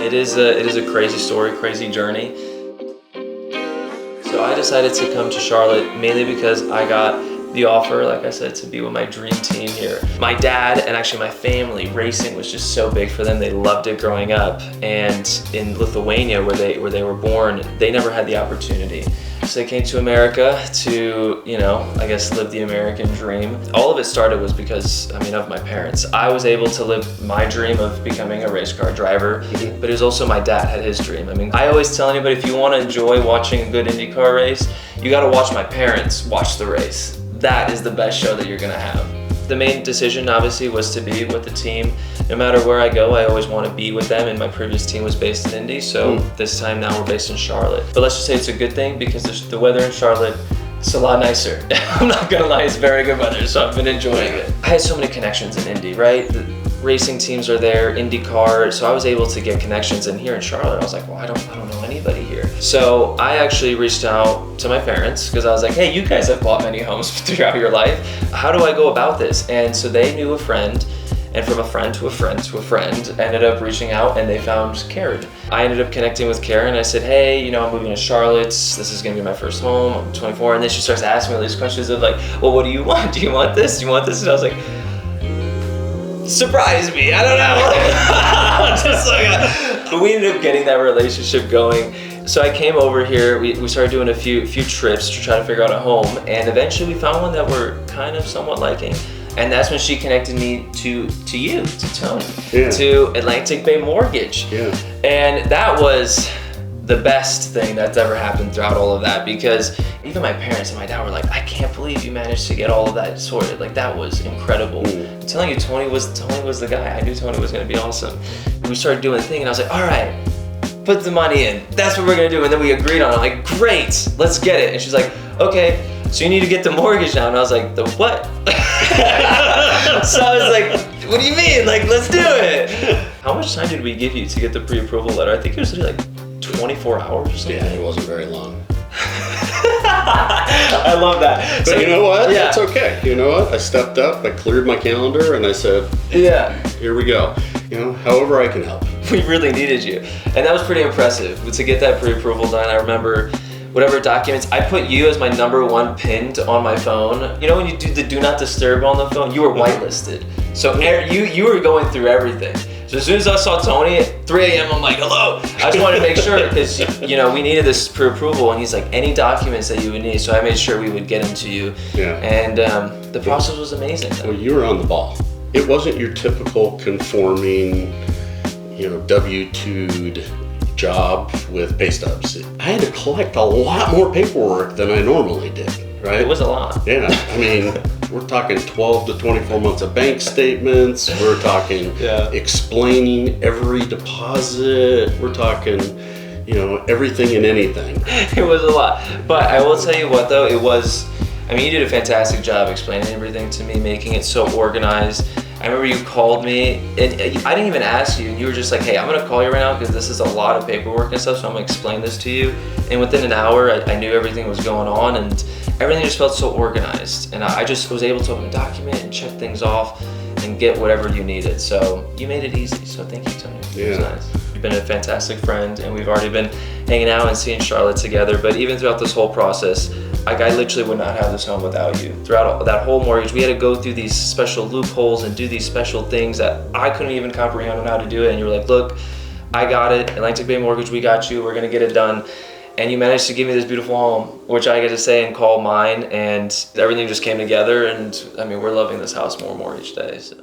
It is a crazy story, crazy journey. So I decided to come to Charlotte mainly because I got the offer, like I said, to be with my dream team here. My dad and actually my family, racing was just so big for them. They loved it growing up. And in Lithuania, where they were born, they never had the opportunity. So they came to America to, you know, I guess live the American dream. All of it started was because, I mean, of my parents. I was able to live my dream of becoming a race car driver, but it was also my dad had his dream. I mean, I always tell anybody, if you want to enjoy watching a good IndyCar race, you got to watch my parents watch the race. That is the best show that you're gonna have. The main decision obviously was to be with the team. No matter where I go, I always want to be with them, and my previous team was based in Indy, so this time now we're based in Charlotte. But let's just say it's a good thing because the weather in Charlotte, it's a lot nicer. I'm not gonna lie, it's very good weather, so I've been enjoying it. I had so many connections in Indy, right? The racing teams are there, IndyCar, so I was able to get connections. And here in Charlotte, I was like, well, I don't know anybody here. So I actually reached out to my parents because I was like, hey, you guys have bought many homes throughout your life. How do I go about this? And so they knew a friend, and from a friend to a friend to a friend, ended up reaching out, and they found Karen. I ended up connecting with Karen. I said, hey, you know, I'm moving to Charlotte. This is gonna be my first home. I'm 24. And then she starts asking me all these questions of like, well, what do you want? Do you want this? Do you want this? And I was like, surprise me, I don't know. Just like, but we ended up getting that relationship going. So I came over here, we started doing a few trips to try to figure out a home, and eventually we found one that we're kind of somewhat liking. And that's when she connected me to you, to Tony, to Atlantic Bay Mortgage. And that was the best thing that's ever happened throughout all of that, because even my parents and my dad were like, I can't believe you managed to get all of that sorted. Like, that was incredible. I'm telling you, Tony was the guy. I knew Tony was gonna be awesome. We started doing the thing, and I was like, all right, put the money in. That's what we're gonna do. And then we agreed on it. I'm like, great, let's get it. And she's like, okay, so you need to get the mortgage now. And I was like, the what? So I was like, what do you mean? Like, let's do it. How much time did we give you to get the pre-approval letter? I think it was like 24 hours or something. Yeah, it wasn't very long. I love that. But so, you know what? Yeah. That's okay. You know what? I stepped up, I cleared my calendar, and I said, yeah, here we go. You know, however I can help. We really needed you. And that was pretty impressive. To get that pre-approval done, I remember whatever documents, I put you as my #1 pinned on my phone. You know when you do the do not disturb on the phone, you were whitelisted. So you were going through everything. So as soon as I saw Tony at 3 a.m., I'm like, hello. I just wanted to make sure, because you know we needed this pre-approval, and he's like, any documents that you would need. So I made sure we would get them to you. Yeah. And the process was amazing. Well, you were on the ball. It wasn't your typical conforming, you know, W-2'd job with pay stubs. I had to collect a lot more paperwork than I normally did, right? It was a lot. Yeah, I mean, we're talking 12 to 24 months of bank statements. We're talking explaining every deposit. We're talking, you know, everything and anything. It was a lot. But I will tell you what, though, it was, I mean, you did a fantastic job explaining everything to me, making it so organized. I remember you called me, and I didn't even ask you, and you were just like, hey, I'm gonna call you right now because this is a lot of paperwork and stuff, so I'm gonna explain this to you. And within an hour, I knew everything was going on, and everything just felt so organized. And I just was able to open a document and check things off and get whatever you needed. So you made it easy, so thank you, Tony. It was nice. You've been a fantastic friend, and we've already been hanging out and seeing Charlotte together, but even throughout this whole process, like, I literally would not have this home without you. Throughout that whole mortgage, we had to go through these special loopholes and do these special things that I couldn't even comprehend on how to do it. And you were like, look, I got it. Atlantic Bay Mortgage, we got you. We're gonna get it done. And you managed to give me this beautiful home, which I get to say and call mine. And everything just came together. And I mean, we're loving this house more and more each day, so.